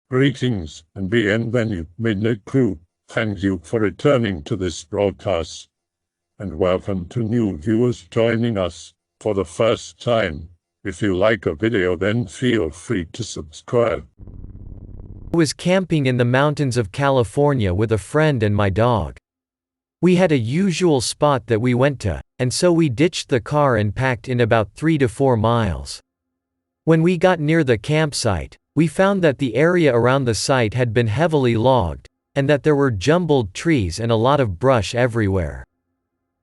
Greetings and bienvenue, Midnight Crew. Thank you for returning to this broadcast, and welcome to new viewers joining us for the first time. If you like a video, then feel free to subscribe. I was camping in the mountains of California with a friend and my dog. We had a usual spot that we went to, and so we ditched the car and packed in about 3 to 4 miles. When we got near the campsite, we found that the area around the site had been heavily logged, and that there were jumbled trees and a lot of brush everywhere.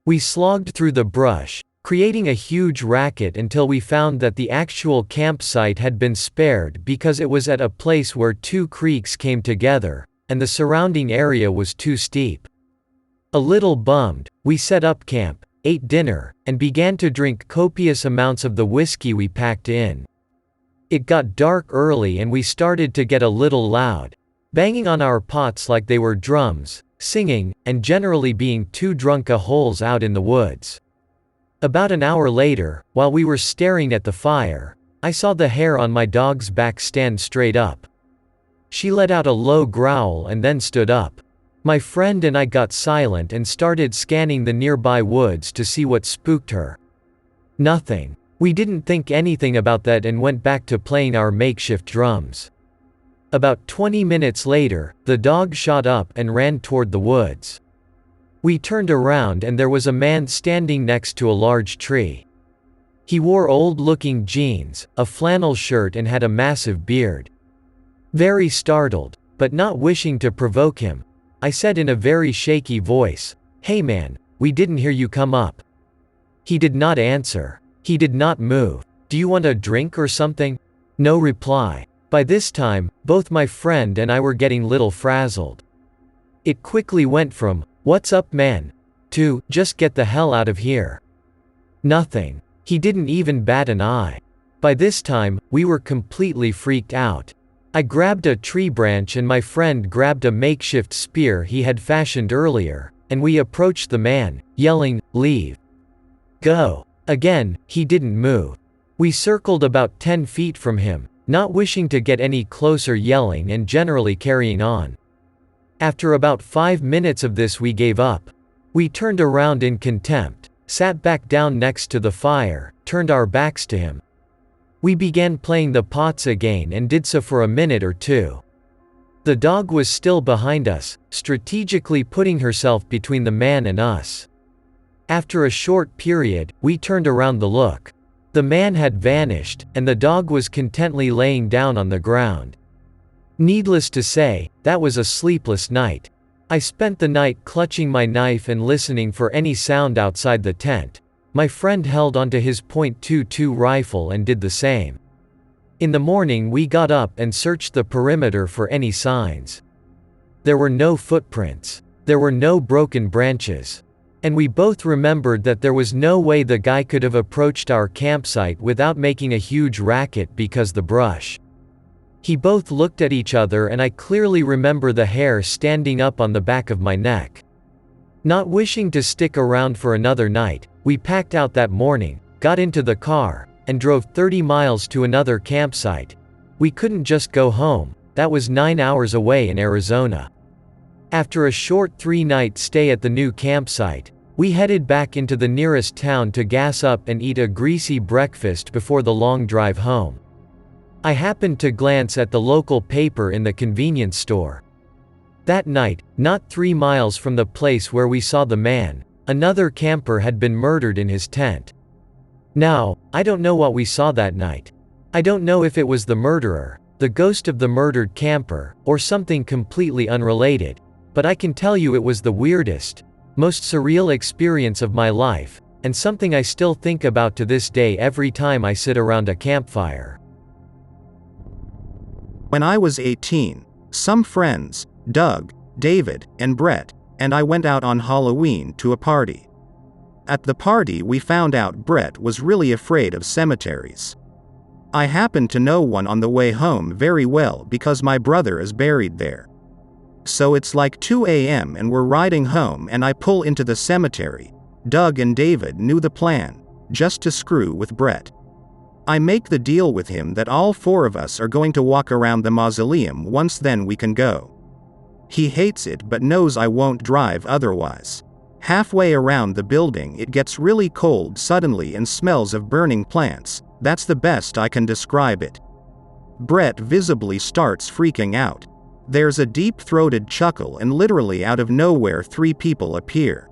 We slogged through the brush, creating a huge racket until we found that the actual campsite had been spared because it was at a place where 2 creeks came together, and the surrounding area was too steep. A little bummed, we set up camp, ate dinner, and began to drink copious amounts of the whiskey we packed in. It got dark early and we started to get a little loud, banging on our pots like they were drums, singing, and generally being too drunk a holes out in the woods. About an hour later, while we were staring at the fire, I saw the hair on my dog's back stand straight up. She let out a low growl and then stood up. My friend and I got silent and started scanning the nearby woods to see what spooked her. Nothing. We didn't think anything about that and went back to playing our makeshift drums. About 20 minutes later, the dog shot up and ran toward the woods. We turned around and there was a man standing next to a large tree. He wore old-looking jeans, a flannel shirt and had a massive beard. Very startled, but not wishing to provoke him, I said in a very shaky voice, "Hey man, we didn't hear you come up." He did not answer. He did not move. "Do you want a drink or something?" No reply. By this time, both my friend and I were getting little frazzled. It quickly went from, "What's up man?" to, "Just get the hell out of here." Nothing. He didn't even bat an eye. By this time, we were completely freaked out. I grabbed a tree branch and my friend grabbed a makeshift spear he had fashioned earlier, and we approached the man, yelling, "Leave. Go." Again, he didn't move. We circled about 10 feet from him, not wishing to get any closer, yelling and generally carrying on. After about 5 minutes of this we gave up. We turned around in contempt, sat back down next to the fire, turned our backs to him. We began playing the pots again and did so for a minute or two. The dog was still behind us, strategically putting herself between the man and us. After a short period, we turned around to look. The man had vanished, and the dog was contently laying down on the ground. Needless to say, that was a sleepless night. I spent the night clutching my knife and listening for any sound outside the tent. My friend held onto his .22 rifle and did the same. In the morning we got up and searched the perimeter for any signs. There were no footprints. There were no broken branches. And we both remembered that there was no way the guy could have approached our campsite without making a huge racket because the brush. He both looked at each other and I clearly remember the hair standing up on the back of my neck. Not wishing to stick around for another night, we packed out that morning, got into the car, and drove 30 miles to another campsite. We couldn't just go home, that was 9 hours away in Arizona. After a short 3-night stay at the new campsite, we headed back into the nearest town to gas up and eat a greasy breakfast before the long drive home. I happened to glance at the local paper in the convenience store. That night, not 3 miles from the place where we saw the man, another camper had been murdered in his tent. Now, I don't know what we saw that night. I don't know if it was the murderer, the ghost of the murdered camper, or something completely unrelated, but I can tell you it was the weirdest, most surreal experience of my life, and something I still think about to this day every time I sit around a campfire. When I was 18, some friends, Doug, David, and Brett, and I went out on Halloween to a party. At the party we found out Brett was really afraid of cemeteries. I happened to know one on the way home very well because my brother is buried there. So it's like 2 a.m. and we're riding home and I pull into the cemetery. Doug and David knew the plan, just to screw with Brett. I make the deal with him that all 4 of us are going to walk around the mausoleum once, then we can go. He hates it but knows I won't drive otherwise. Halfway around the building it gets really cold suddenly and smells of burning plants. That's the best I can describe it. Brett visibly starts freaking out. There's a deep-throated chuckle and literally out of nowhere 3 people appear.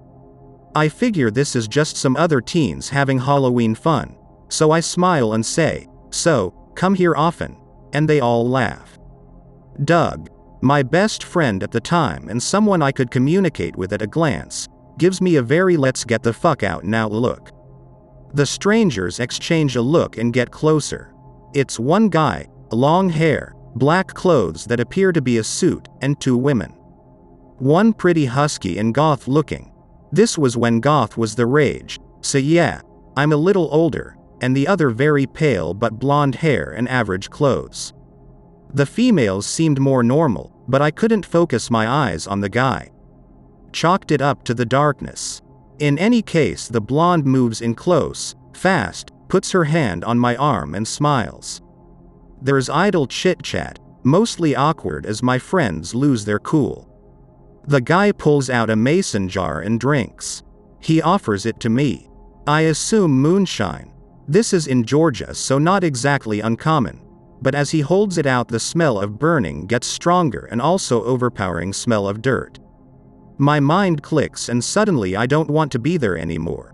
I figure this is just some other teens having Halloween fun, so I smile and say, "So, come here often," and they all laugh. Doug, my best friend at the time and someone I could communicate with at a glance, gives me a very "let's get the fuck out now" look. The strangers exchange a look and get closer. It's one guy, long hair, black clothes that appear to be a suit, and 2 women. One pretty husky and goth looking. This was when goth was the rage, so yeah, I'm a little older, and the other very pale but blonde hair and average clothes. The females seemed more normal, but I couldn't focus my eyes on the guy. Chalked it up to the darkness. In any case, the blonde moves in close, fast, puts her hand on my arm and smiles. There's idle chit-chat, mostly awkward as my friends lose their cool. The guy pulls out a mason jar and drinks. He offers it to me. I assume moonshine. This is in Georgia, so not exactly uncommon. But as he holds it out, the smell of burning gets stronger and also overpowering smell of dirt. My mind clicks and suddenly I don't want to be there anymore.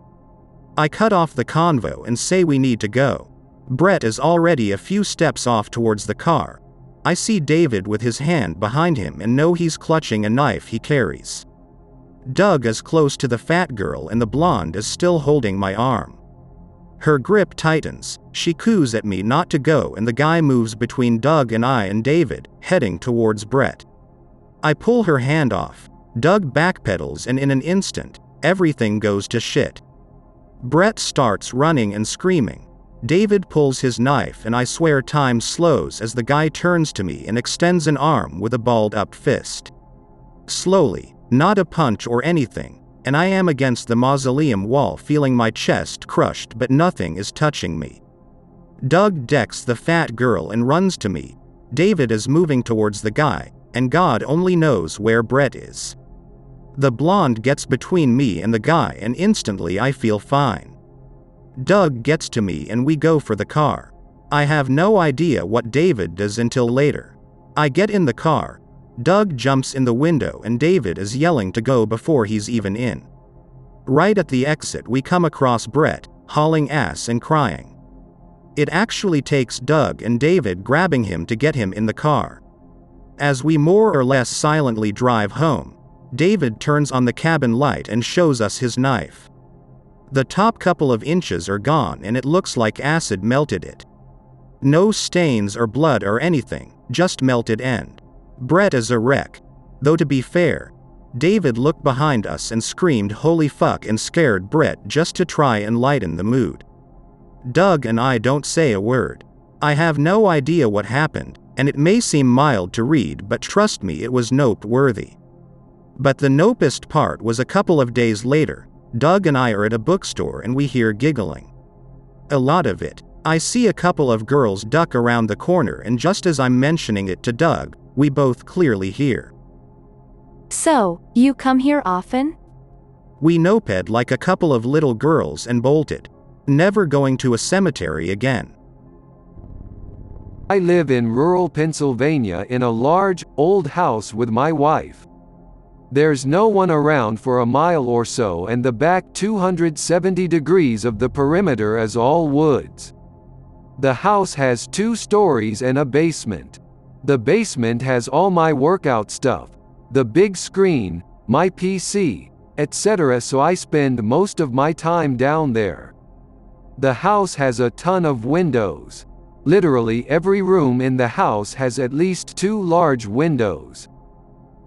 I cut off the convo and say we need to go. Brett is already a few steps off towards the car. I see David with his hand behind him and know he's clutching a knife he carries. Doug is close to the fat girl and the blonde is still holding my arm. Her grip tightens, she coos at me not to go, and the guy moves between Doug and I and David, heading towards Brett. I pull her hand off. Doug backpedals and in an instant, everything goes to shit. Brett starts running and screaming. David pulls his knife and I swear time slows as the guy turns to me and extends an arm with a balled-up fist. Slowly, not a punch or anything, and I am against the mausoleum wall feeling my chest crushed, but nothing is touching me. Doug decks the fat girl and runs to me. David is moving towards the guy, and God only knows where Brett is. The blonde gets between me and the guy and instantly I feel fine. Doug gets to me and we go for the car. I have no idea what David does until later. I get in the car. Doug jumps in the window and David is yelling to go before he's even in. Right at the exit we come across Brett, hauling ass and crying. It actually takes Doug and David grabbing him to get him in the car. As we more or less silently drive home, David turns on the cabin light and shows us his knife. The top couple of inches are gone and it looks like acid melted it. No stains or blood or anything, just melted end. Brett is a wreck. Though to be fair, David looked behind us and screamed "holy fuck" and scared Brett just to try and lighten the mood. Doug and I don't say a word. I have no idea what happened, and it may seem mild to read, but trust me, it was nope-worthy. But the nopest part was a couple of days later. Doug and I are at a bookstore and we hear giggling. A lot of it. I see a couple of girls duck around the corner, and just as I'm mentioning it to Doug, we both clearly hear. "So, you come here often?" We noped like a couple of little girls and bolted. Never going to a cemetery again. I live in rural Pennsylvania in a large, old house with my wife. There's no one around for a mile or so, and the back 270 degrees of the perimeter is all woods. The house has 2 stories and a basement. The basement has all my workout stuff, the big screen, my PC, etc., so I spend most of my time down there. The house has a ton of windows. Literally every room in the house has at least 2 large windows.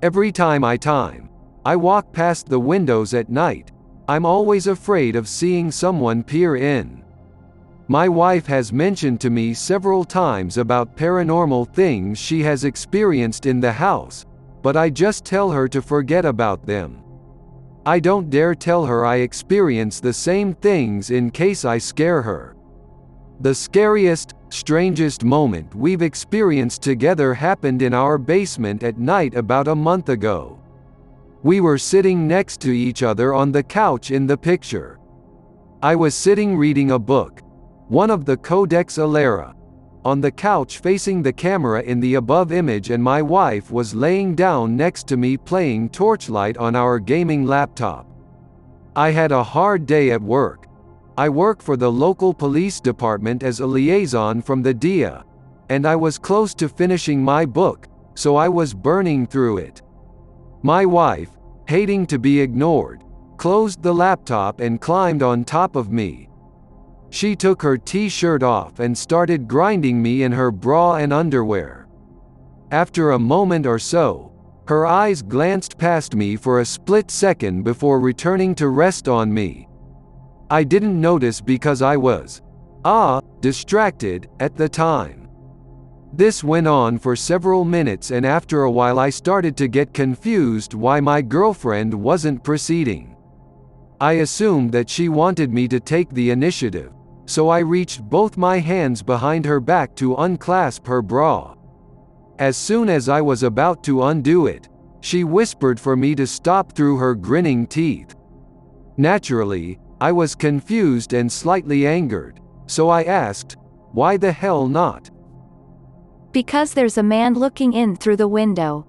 Every time I walk past the windows at night, I'm always afraid of seeing someone peer in. My wife has mentioned to me several times about paranormal things she has experienced in the house, but I just tell her to forget about them. I don't dare tell her I experience the same things in case I scare her. The scariest, strangest moment we've experienced together happened in our basement at night about a month ago. We were sitting next to each other on the couch in the picture. I was sitting reading a book, one of the Codex Alera, on the couch facing the camera in the above image, and my wife was laying down next to me playing Torchlight on our gaming laptop. I had a hard day at work. I work for the local police department as a liaison from the DIA, and I was close to finishing my book, so I was burning through it. My wife, hating to be ignored, closed the laptop and climbed on top of me. She took her t-shirt off and started grinding me in her bra and underwear. After a moment or so, her eyes glanced past me for a split second before returning to rest on me. I didn't notice because I was distracted at the time. This went on for several minutes, and after a while I started to get confused why my girlfriend wasn't proceeding. I assumed that she wanted me to take the initiative, so I reached both my hands behind her back to unclasp her bra. As soon as I was about to undo it, she whispered for me to stop through her grinning teeth. Naturally, I was confused and slightly angered, so I asked, "Why the hell not?" Because there's a man looking in through the window.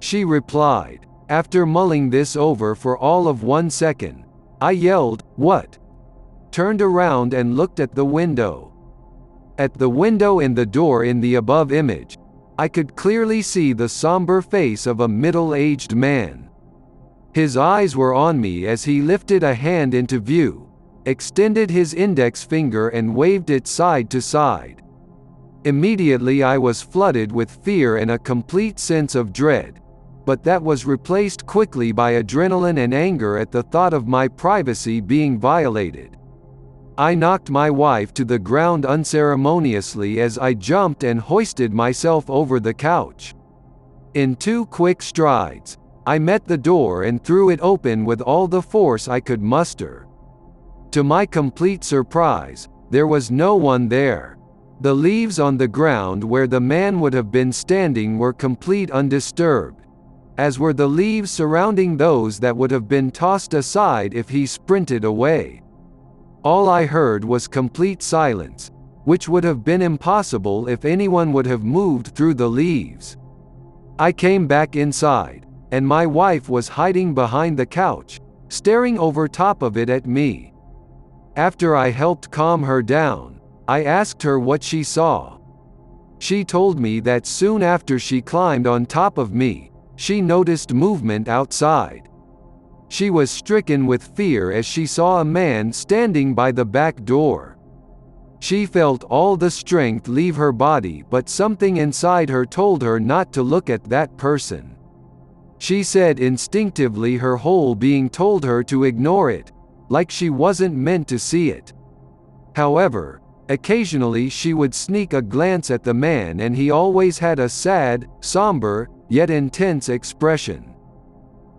She replied. After mulling this over for all of 1 second, I yelled, "What?" Turned around and looked at the window. At the window in the door in the above image, I could clearly see the somber face of a middle-aged man. His eyes were on me as he lifted a hand into view, extended his index finger and waved it side to side. Immediately I was flooded with fear and a complete sense of dread, but that was replaced quickly by adrenaline and anger at the thought of my privacy being violated. I knocked my wife to the ground unceremoniously as I jumped and hoisted myself over the couch. In 2 quick strides, I met the door and threw it open with all the force I could muster. To my complete surprise, there was no one there. The leaves on the ground where the man would have been standing were complete undisturbed, as were the leaves surrounding those that would have been tossed aside if he sprinted away. All I heard was complete silence, which would have been impossible if anyone would have moved through the leaves. I came back inside, and my wife was hiding behind the couch, staring over top of it at me. After I helped calm her down, I asked her what she saw. She told me that soon after she climbed on top of me, she noticed movement outside. She was stricken with fear as she saw a man standing by the back door. She felt all the strength leave her body, but something inside her told her not to look at that person. She said instinctively her whole being told her to ignore it, like she wasn't meant to see it. However, occasionally she would sneak a glance at the man, and he always had a sad, somber, yet intense expression.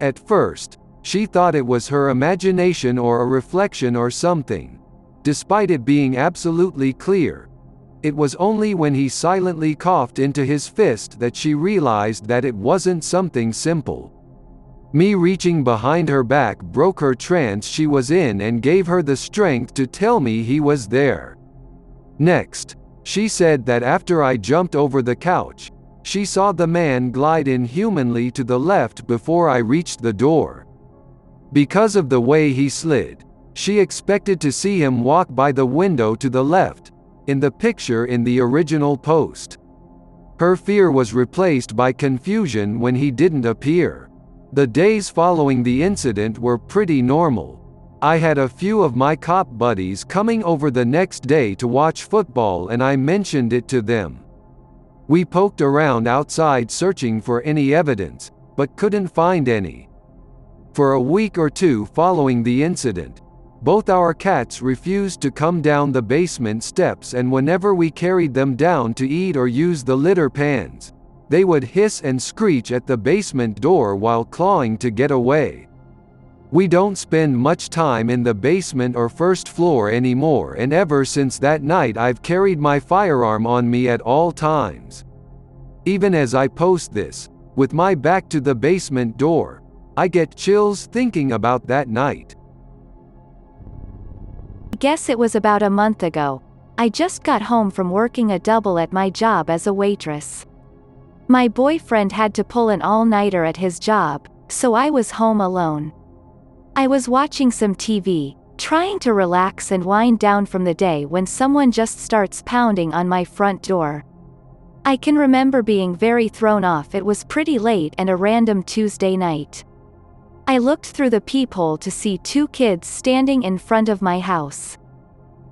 At first, she thought it was her imagination or a reflection or something. Despite it being absolutely clear, it was only when he silently coughed into his fist that she realized that it wasn't something simple. Me reaching behind her back broke her trance she was in and gave her the strength to tell me he was there. Next, she said that after I jumped over the couch, she saw the man glide inhumanly to the left before I reached the door. Because of the way he slid, she expected to see him walk by the window to the left, in the picture in the original post. Her fear was replaced by confusion when he didn't appear. The days following the incident were pretty normal. I had a few of my cop buddies coming over the next day to watch football, and I mentioned it to them. We poked around outside searching for any evidence, but couldn't find any. For a week or two following the incident, both our cats refused to come down the basement steps, and whenever we carried them down to eat or use the litter pans, they would hiss and screech at the basement door while clawing to get away. We don't spend much time in the basement or first floor anymore, and ever since that night I've carried my firearm on me at all times. Even as I post this, with my back to the basement door, I get chills thinking about that night. I guess it was about a month ago. I just got home from working a double at my job as a waitress. My boyfriend had to pull an all-nighter at his job, so I was home alone. I was watching some TV, trying to relax and wind down from the day when someone just starts pounding on my front door. I can remember being very thrown off. It was pretty late and a random Tuesday night. I looked through the peephole to see two kids standing in front of my house.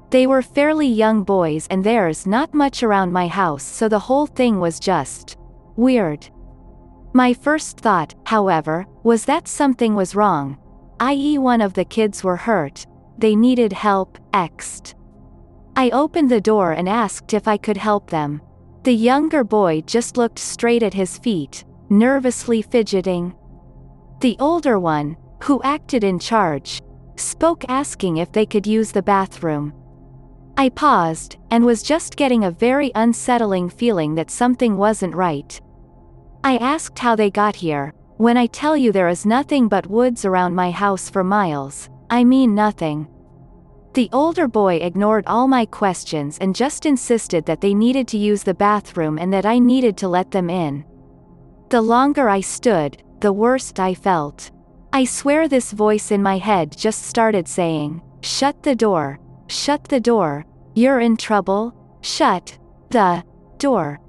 They were fairly young boys and there's not much around my house, so the whole thing was just weird. My first thought, however, was that something was wrong, i.e. one of the kids were hurt, they needed help, X'd. I opened the door and asked if I could help them. The younger boy just looked straight at his feet, nervously fidgeting. The older one, who acted in charge, spoke asking if they could use the bathroom. I paused, and was just getting a very unsettling feeling that something wasn't right. I asked how they got here. When I tell you there is nothing but woods around my house for miles, I mean nothing. The older boy ignored all my questions and just insisted that they needed to use the bathroom and that I needed to let them in. The longer I stood, the worse I felt. I swear this voice in my head just started saying, "Shut the door. Shut the door. You're in trouble. Shut the door."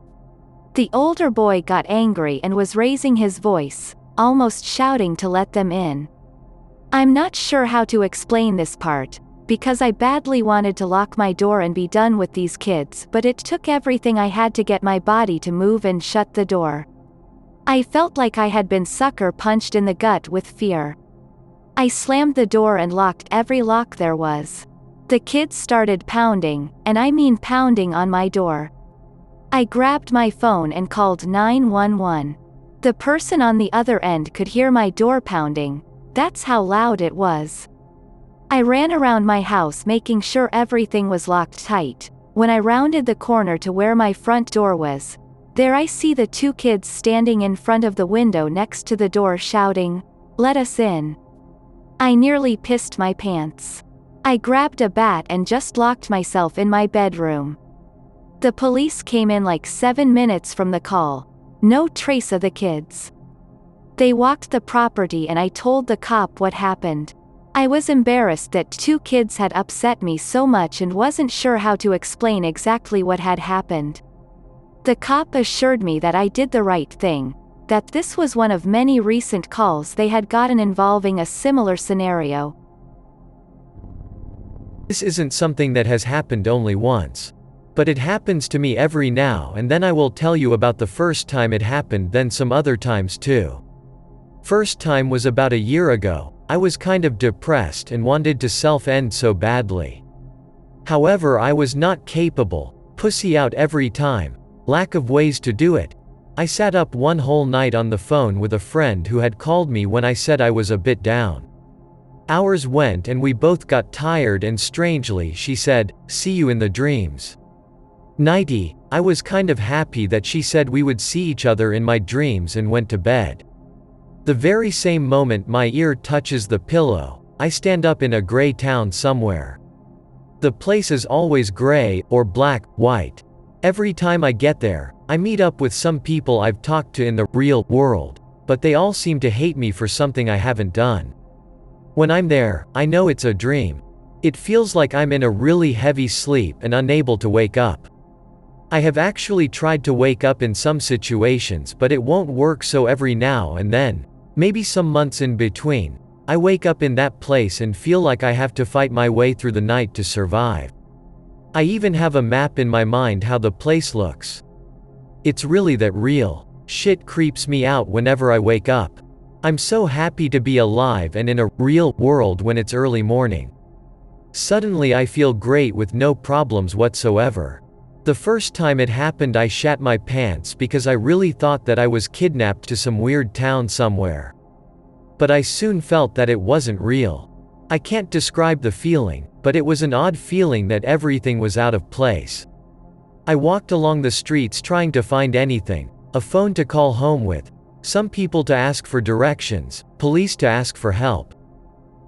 The older boy got angry and was raising his voice, almost shouting to let them in. I'm not sure how to explain this part, because I badly wanted to lock my door and be done with these kids, but it took everything I had to get my body to move and shut the door. I felt like I had been sucker punched in the gut with fear. I slammed the door and locked every lock there was. The kids started pounding, and I mean pounding on my door. I grabbed my phone and called 911. The person on the other end could hear my door pounding. That's how loud it was. I ran around my house making sure everything was locked tight. When I rounded the corner to where my front door was, there I see the two kids standing in front of the window next to the door shouting, "Let us in." I nearly pissed my pants. I grabbed a bat and just locked myself in my bedroom. The police came in like 7 minutes from the call. No trace of the kids. They walked the property and I told the cop what happened. I was embarrassed that two kids had upset me so much and wasn't sure how to explain exactly what had happened. The cop assured me that I did the right thing, that this was one of many recent calls they had gotten involving a similar scenario. This isn't something that has happened only once. But it happens to me every now and then. I will tell you about the first time it happened, then some other times too. First time was about a year ago. I was kind of depressed and wanted to self-end so badly. However, I was not capable, pussy out every time, lack of ways to do it. I sat up one whole night on the phone with a friend who had called me when I said I was a bit down. Hours went and we both got tired, and strangely she said, "See you in the dreams." Nighty. I was kind of happy that she said we would see each other in my dreams and went to bed. The very same moment my ear touches the pillow, I stand up in a gray town somewhere. The place is always gray, or black, white. Every time I get there, I meet up with some people I've talked to in the real world, but they all seem to hate me for something I haven't done. When I'm there, I know it's a dream. It feels like I'm in a really heavy sleep and unable to wake up. I have actually tried to wake up in some situations, but it won't work, so every now and then, maybe some months in between, I wake up in that place and feel like I have to fight my way through the night to survive. I even have a map in my mind how the place looks. It's really that real. Shit creeps me out whenever I wake up. I'm so happy to be alive and in a real world when it's early morning. Suddenly I feel great with no problems whatsoever. The first time it happened I shat my pants because I really thought that I was kidnapped to some weird town somewhere. But I soon felt that it wasn't real. I can't describe the feeling, but it was an odd feeling that everything was out of place. I walked along the streets trying to find anything, a phone to call home with, some people to ask for directions, police to ask for help.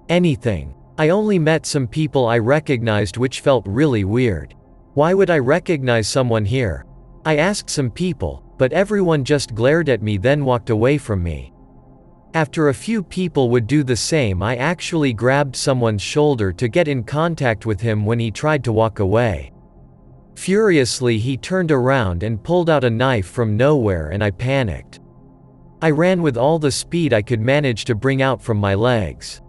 Anything. I only met some people I recognized, which felt really weird. Why would I recognize someone here? I asked some people, but everyone just glared at me then walked away from me. After a few people would do the same, I actually grabbed someone's shoulder to get in contact with him when he tried to walk away. Furiously, he turned around and pulled out a knife from nowhere, and I panicked. I ran with all the speed I could manage to bring out from my legs.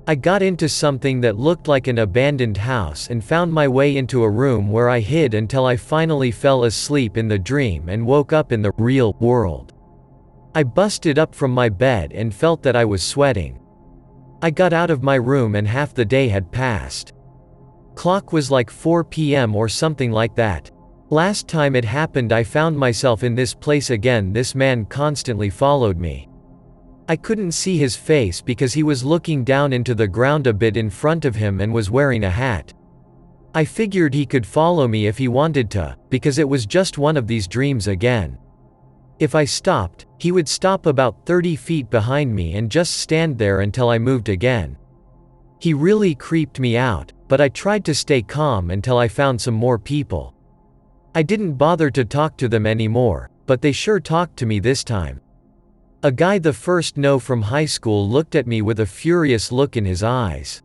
I got into something that looked like an abandoned house and found my way into a room where I hid until I finally fell asleep in the dream and woke up in the real world. I busted up from my bed and felt that I was sweating. I got out of my room and half the day had passed. Clock was like 4 p.m. or something like that. Last time it happened, I found myself in this place again. This man constantly followed me. I couldn't see his face because he was looking down into the ground a bit in front of him and was wearing a hat. I figured he could follow me if he wanted to, because it was just one of these dreams again. If I stopped, he would stop about 30 feet behind me and just stand there until I moved again. He really creeped me out, but I tried to stay calm until I found some more people. I didn't bother to talk to them anymore, but they sure talked to me this time. A guy the first know from high school looked at me with a furious look in his eyes.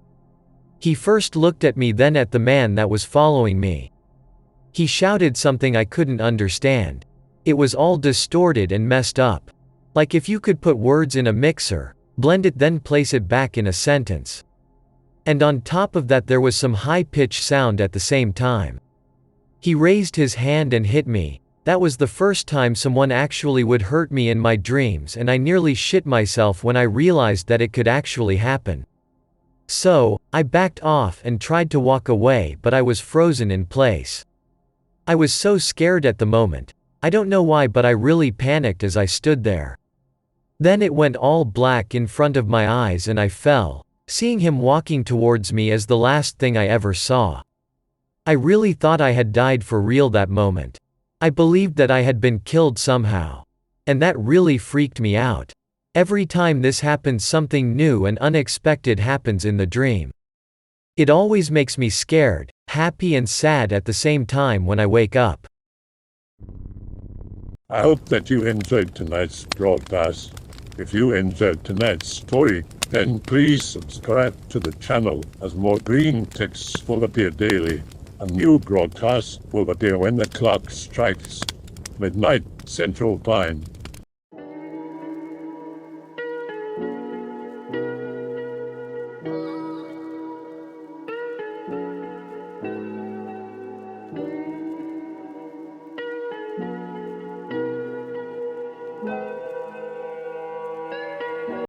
He first looked at me, then at the man that was following me. He shouted something I couldn't understand. It was all distorted and messed up. Like if you could put words in a mixer, blend it then place it back in a sentence. And on top of that there was some high-pitched sound at the same time. He raised his hand and hit me. That was the first time someone actually would hurt me in my dreams, and I nearly shit myself when I realized that it could actually happen. So, I backed off and tried to walk away, but I was frozen in place. I was so scared at the moment. I don't know why, but I really panicked as I stood there. Then it went all black in front of my eyes and I fell, seeing him walking towards me as the last thing I ever saw. I really thought I had died for real that moment. I believed that I had been killed somehow. And that really freaked me out. Every time this happens, something new and unexpected happens in the dream. It always makes me scared, happy and sad at the same time when I wake up. I hope that you enjoyed tonight's broadcast. If you enjoyed tonight's story, then please subscribe to the channel as more Greentext will appear daily. A new broadcast will appear when the clock strikes midnight Central Time.